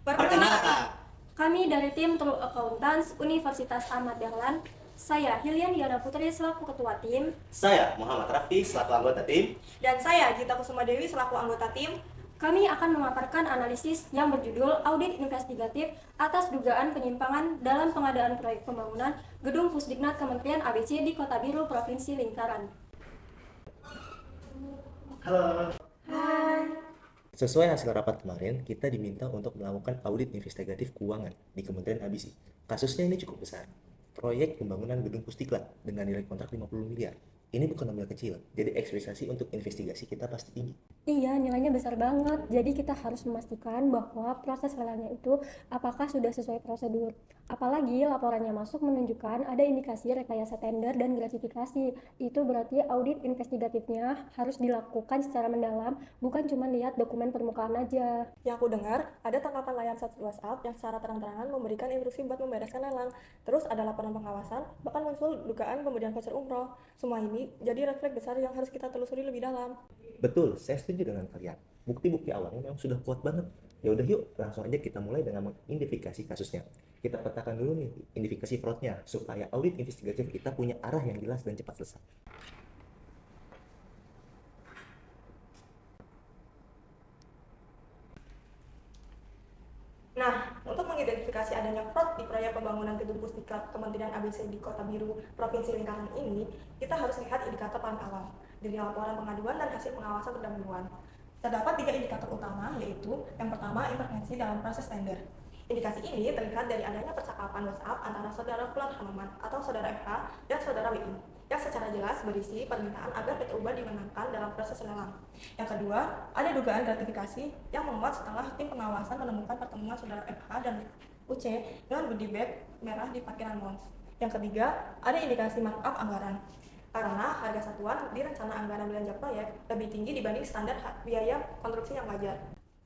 Perkenalkan, Kami dari tim True Accountants Universitas Ahmad Dahlan. Saya Hilian Diana Putri selaku ketua tim. saya Muhammad Rafi selaku anggota tim. Dan saya Gita Kusuma Dewi selaku anggota tim. Kami akan memaparkan analisis yang berjudul Audit Investigatif atas dugaan penyimpangan dalam pengadaan proyek pembangunan Gedung Pusdiknat Kementerian ABC di Kota Biru, Provinsi Lingkaran. Halo. Hai. Sesuai hasil rapat kemarin, kita diminta untuk melakukan audit investigatif keuangan di Kementerian ABC. Kasusnya ini cukup besar. Proyek pembangunan gedung Pusdiklat dengan nilai kontrak 50 miliar. Ini bukan nomor kecil, jadi ekspektasi untuk investigasi kita pasti tinggi. Iya, nilainya besar banget. Jadi kita harus memastikan bahwa proses lelangnya itu apakah sudah sesuai prosedur. Apalagi laporannya masuk menunjukkan ada indikasi rekayasa tender dan gratifikasi. Itu berarti audit investigatifnya harus dilakukan secara mendalam, bukan cuma lihat dokumen permukaan aja. Yang aku dengar, ada tangkapan layar satu WhatsApp yang secara terang-terangan memberikan instruksi buat membereskan lelang. Terus ada laporan pengawasan, bahkan muncul dugaan pemberian voucher umroh. Semua ini jadi red flag besar yang harus kita telusuri lebih dalam. Betul, saya setuju dengan kalian. Bukti-bukti awalnya memang sudah kuat banget. Ya udah yuk, langsung aja kita mulai dengan mengidentifikasi kasusnya. Kita petakan dulu nih identifikasi fraudnya supaya audit investigatif kita punya arah yang jelas dan cepat selesai. Nah, untuk mengidentifikasi adanya fraud di proyek pembangunan gedung Pusdiklat Kementerian ABC di Kota Biru, Provinsi Lingkaran ini, kita harus lihat indikator paling awal dari laporan pengaduan dan hasil pengawasan pendahuluan. Terdapat 3 indikator utama, yaitu yang pertama, intervensi dalam proses tender. Indikasi ini terlihat dari adanya percakapan WhatsApp antara saudara Fulan Hanoman atau saudara FH dan saudara WI yang secara jelas berisi permintaan agar PT UBA dimenangkan dalam proses lelang. Yang kedua, ada dugaan gratifikasi yang menguat setelah tim pengawasan menemukan pertemuan saudara FH dan UC dengan goodie bag merah di parkiran mall. Yang ketiga, ada indikasi markup anggaran karena harga satuan di rencana anggaran belanja proyek lebih tinggi dibanding standar biaya konstruksi yang wajar.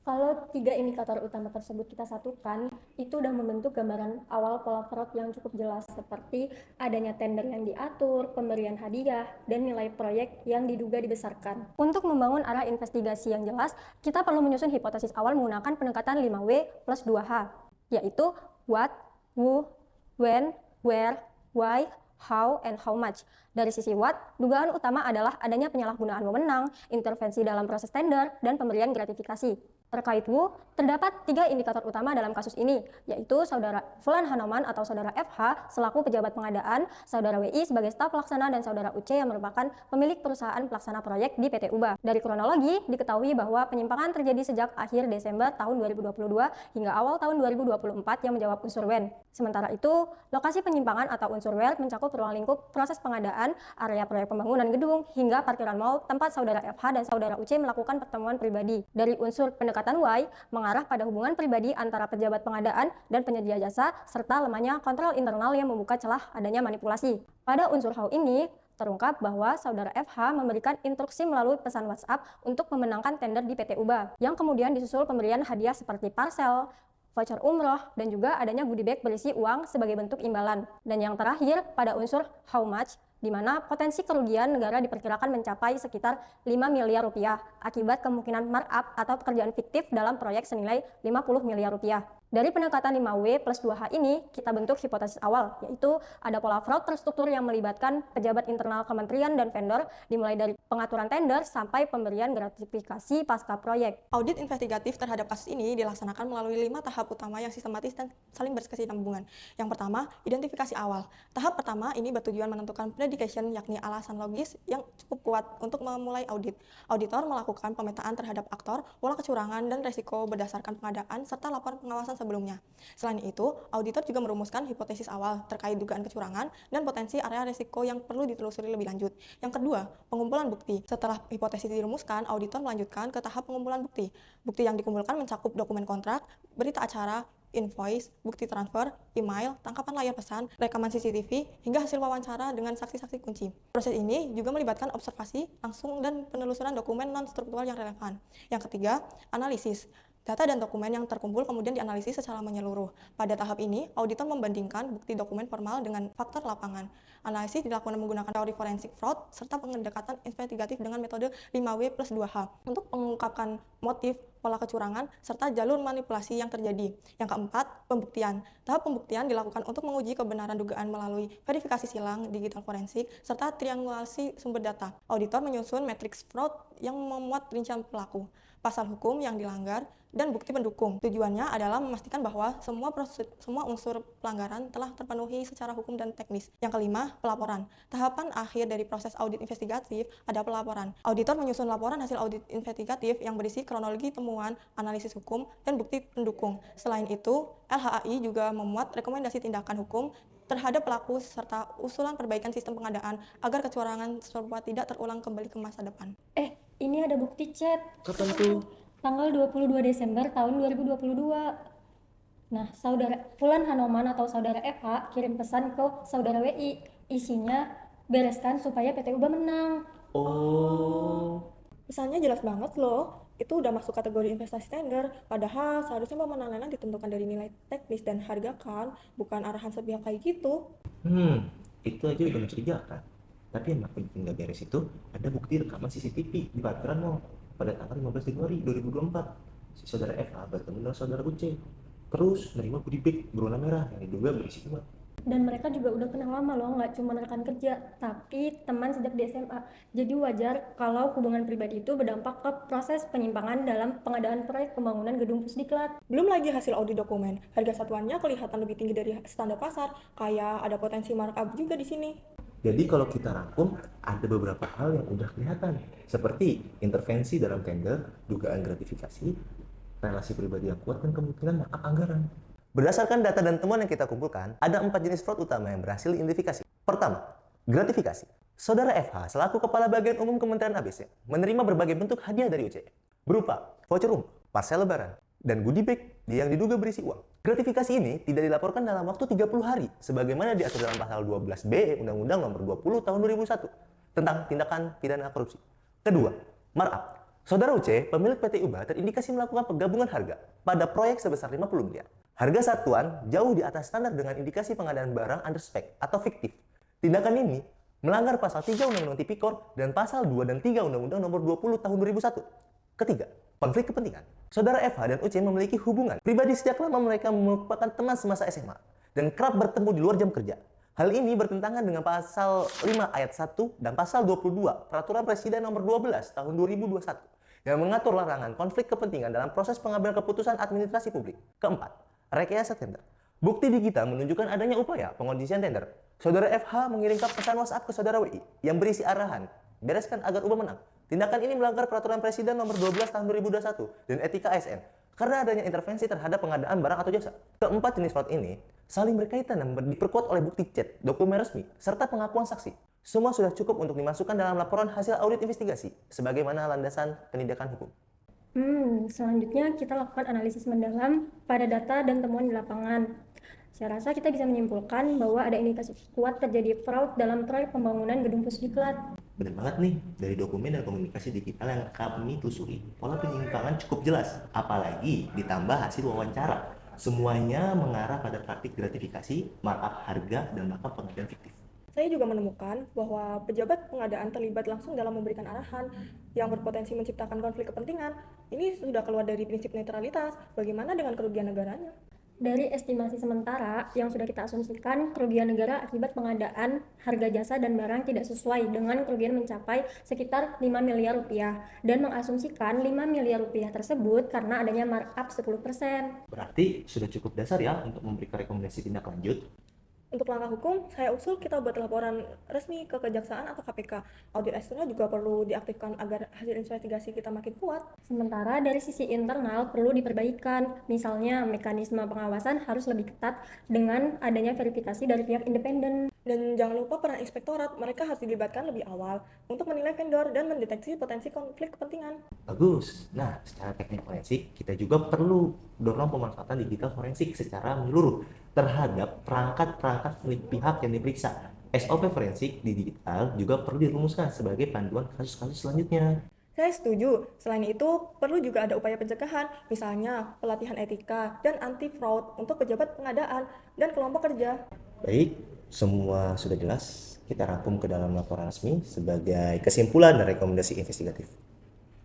Kalau 3 indikator utama tersebut kita satukan, itu udah membentuk gambaran awal pola fraud yang cukup jelas, seperti adanya tender yang diatur, pemberian hadiah, dan nilai proyek yang diduga dibesarkan. Untuk membangun arah investigasi yang jelas, kita perlu menyusun hipotesis awal menggunakan pendekatan 5W plus 2H, yaitu what, who, when, where, why, how, and how much. Dari sisi what, dugaan utama adalah adanya penyalahgunaan wewenang, intervensi dalam proses tender, dan pemberian gratifikasi. Terkait who, terdapat 3 indikator utama dalam kasus ini, yaitu saudara Fulan Hanoman atau saudara FH selaku pejabat pengadaan, saudara WI sebagai staf pelaksana, dan saudara UC yang merupakan pemilik perusahaan pelaksana proyek di PT UBA. Dari kronologi, diketahui bahwa penyimpangan terjadi sejak akhir Desember tahun 2022 hingga awal tahun 2024 yang menjawab unsur when. Sementara itu, lokasi penyimpangan atau unsur where mencakup ruang lingkup proses pengadaan, area proyek pembangunan gedung, hingga parkiran mal tempat saudara FH dan saudara UC melakukan pertemuan pribadi. Dari unsur pendekatan Y mengarah pada hubungan pribadi antara pejabat pengadaan dan penyedia jasa serta lemahnya kontrol internal yang membuka celah adanya manipulasi. Pada unsur how ini terungkap bahwa saudara FH memberikan instruksi melalui pesan WhatsApp untuk memenangkan tender di PT UBA yang kemudian disusul pemberian hadiah seperti parcel, voucher umroh, dan juga adanya goodie bag berisi uang sebagai bentuk imbalan. Dan yang terakhir pada unsur how much, di mana potensi kerugian negara diperkirakan mencapai sekitar 5 miliar rupiah akibat kemungkinan markup atau pekerjaan fiktif dalam proyek senilai 50 miliar rupiah. Dari pendekatan 5W plus 2H ini, kita bentuk hipotesis awal, yaitu ada pola fraud terstruktur yang melibatkan pejabat internal kementerian dan vendor, dimulai dari pengaturan tender sampai pemberian gratifikasi pasca proyek. Audit investigatif terhadap kasus ini dilaksanakan melalui 5 tahap utama yang sistematis dan saling berkesinambungan. Yang pertama, identifikasi awal. Tahap pertama ini bertujuan menentukan predication, yakni alasan logis yang cukup kuat untuk memulai audit. Auditor melakukan pemetaan terhadap aktor, pola kecurangan, dan resiko berdasarkan pengadaan serta laporan pengawasan sebelumnya. Selain itu, auditor juga merumuskan hipotesis awal terkait dugaan kecurangan dan potensi area risiko yang perlu ditelusuri lebih lanjut. Yang kedua, pengumpulan bukti. Setelah hipotesis dirumuskan, auditor melanjutkan ke tahap pengumpulan bukti. Bukti yang dikumpulkan mencakup dokumen kontrak, berita acara, invoice, bukti transfer, email, tangkapan layar pesan, rekaman CCTV, hingga hasil wawancara dengan saksi-saksi kunci. Proses ini juga melibatkan observasi langsung dan penelusuran dokumen non-struktural yang relevan. Yang ketiga, analisis. Data dan dokumen yang terkumpul kemudian dianalisis secara menyeluruh. Pada tahap ini, auditor membandingkan bukti dokumen formal dengan faktor lapangan. Analisis dilakukan menggunakan teori forensik fraud serta pendekatan investigatif dengan metode 5W+2H untuk mengungkapkan motif, pola kecurangan, serta jalur manipulasi yang terjadi. Yang keempat, pembuktian. Tahap pembuktian dilakukan untuk menguji kebenaran dugaan melalui verifikasi silang, digital forensik, serta triangulasi sumber data. Auditor menyusun matriks fraud yang memuat rincian pelaku, pasal hukum yang dilanggar, dan bukti pendukung. Tujuannya adalah memastikan bahwa semua unsur pelanggaran telah terpenuhi secara hukum dan teknis. Yang kelima, pelaporan. Tahapan akhir dari proses audit investigatif ada pelaporan. Auditor menyusun laporan hasil audit investigatif yang berisi kronologi temuan, analisis hukum, dan bukti pendukung. Selain itu, LHAI juga memuat rekomendasi tindakan hukum terhadap pelaku serta usulan perbaikan sistem pengadaan agar kecurangan serupa tidak terulang kembali ke masa depan. Ini ada bukti chat. Kapan tuh? Tanggal 22 Desember tahun 2022. Nah, saudara Fulan Hanoman atau saudara FH kirim pesan ke saudara WI. Isinya, bereskan supaya PT UBA menang. Oh, Pesannya jelas banget loh, itu udah masuk kategori investasi tender, padahal seharusnya pemenangan ditentukan dari nilai teknis dan harga kan, bukan arahan sepihak kayak gitu. itu aja udah mencurigakan. Tapi yang makin bikin gak beres itu ada bukti rekaman CCTV di parkiran mall pada tanggal 15 Februari 2024. Si saudara FH bertemu dengan saudara UC, terus menerima goodie bag berwarna merah yang diduga berisi uang. Dan mereka juga udah kenal lama loh, nggak cuma rekan kerja, tapi teman sejak di SMA. Jadi wajar kalau hubungan pribadi itu berdampak ke proses penyimpangan dalam pengadaan proyek pembangunan gedung Pusdiklat. Belum lagi hasil audit dokumen, harga satuannya kelihatan lebih tinggi dari standar pasar, kayak ada potensi markup juga di sini. Jadi kalau kita rangkum, ada beberapa hal yang udah kelihatan, seperti intervensi dalam tender, dugaan gratifikasi, relasi pribadi yang kuat, dan kemungkinan markup anggaran. Berdasarkan data dan temuan yang kita kumpulkan, ada 4 jenis fraud utama yang berhasil diidentifikasi. Pertama, gratifikasi. Saudara FH selaku Kepala Bagian Umum Kementerian ABC menerima berbagai bentuk hadiah dari UC, berupa voucher umroh, parsel lebaran, dan goodie bag yang diduga berisi uang. Gratifikasi ini tidak dilaporkan dalam waktu 30 hari, sebagaimana diatur dalam pasal 12B Undang-Undang Nomor 20 Tahun 2001 tentang tindakan pidana korupsi. Kedua, markup. Saudara UC, pemilik PT UBA, terindikasi melakukan penggabungan harga pada proyek sebesar 50 miliar. Harga satuan jauh di atas standar dengan indikasi pengadaan barang under spec atau fiktif. Tindakan ini melanggar pasal 3 Undang-Undang Tipikor dan pasal 2 dan 3 Undang-Undang Nomor 20 Tahun 2001. Ketiga, konflik kepentingan. Saudara FH dan UC memiliki hubungan pribadi sejak lama, mereka merupakan teman semasa SMA dan kerap bertemu di luar jam kerja. Hal ini bertentangan dengan pasal 5 ayat 1 dan pasal 22 Peraturan Presiden Nomor 12 Tahun 2021 yang mengatur larangan konflik kepentingan dalam proses pengambilan keputusan administrasi publik. Keempat, rekayasa tender. Bukti digital menunjukkan adanya upaya pengondisian tender. Saudara FH mengirimkan pesan WhatsApp ke saudara WI yang berisi arahan, bereskan agar UBA menang. Tindakan ini melanggar Peraturan Presiden Nomor 12 Tahun 2021 dan etika ASN karena adanya intervensi terhadap pengadaan barang atau jasa. Keempat jenis fraud ini saling berkaitan dan diperkuat oleh bukti chat, dokumen resmi, serta pengakuan saksi. Semua sudah cukup untuk dimasukkan dalam laporan hasil audit investigasi sebagaimana landasan penindakan hukum. Selanjutnya kita lakukan analisis mendalam pada data dan temuan di lapangan. Saya rasa kita bisa menyimpulkan bahwa ada indikasi kuat terjadi fraud dalam proyek pembangunan gedung Pusdiklat. Benar banget nih, dari dokumen dan komunikasi digital yang kami telusuri, pola penyimpangan cukup jelas, apalagi ditambah hasil wawancara. Semuanya mengarah pada praktik gratifikasi, markup harga, dan bahkan pengadaan fiktif. Saya juga menemukan bahwa pejabat pengadaan terlibat langsung dalam memberikan arahan yang berpotensi menciptakan konflik kepentingan. Ini sudah keluar dari prinsip netralitas. Bagaimana dengan kerugian negaranya? Dari estimasi sementara yang sudah kita asumsikan, kerugian negara akibat pengadaan harga jasa dan barang tidak sesuai dengan kerugian mencapai sekitar 5 miliar rupiah dan mengasumsikan 5 miliar rupiah tersebut karena adanya markup 10%. Berarti sudah cukup dasar ya untuk memberikan rekomendasi tindak lanjut. Untuk langkah hukum, saya usul kita buat laporan resmi ke Kejaksaan atau KPK. Audit eksternal juga perlu diaktifkan agar hasil investigasi kita makin kuat. Sementara dari sisi internal perlu diperbaikan, misalnya mekanisme pengawasan harus lebih ketat dengan adanya verifikasi dari pihak independen. Dan jangan lupa peran inspektorat, mereka harus dilibatkan lebih awal untuk menilai vendor dan mendeteksi potensi konflik kepentingan. Bagus. Nah, secara teknik forensik, kita juga perlu dorong pemanfaatan digital forensik secara menyeluruh terhadap perangkat-perangkat pihak yang diperiksa. SOP forensik di digital juga perlu dirumuskan sebagai panduan kasus-kasus selanjutnya. Saya setuju. Selain itu, perlu juga ada upaya pencegahan, misalnya pelatihan etika dan anti-fraud untuk pejabat pengadaan dan kelompok kerja. Baik, semua sudah jelas. Kita rangkum ke dalam laporan resmi sebagai kesimpulan dan rekomendasi investigatif.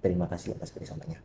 Terima kasih atas kerjasamanya.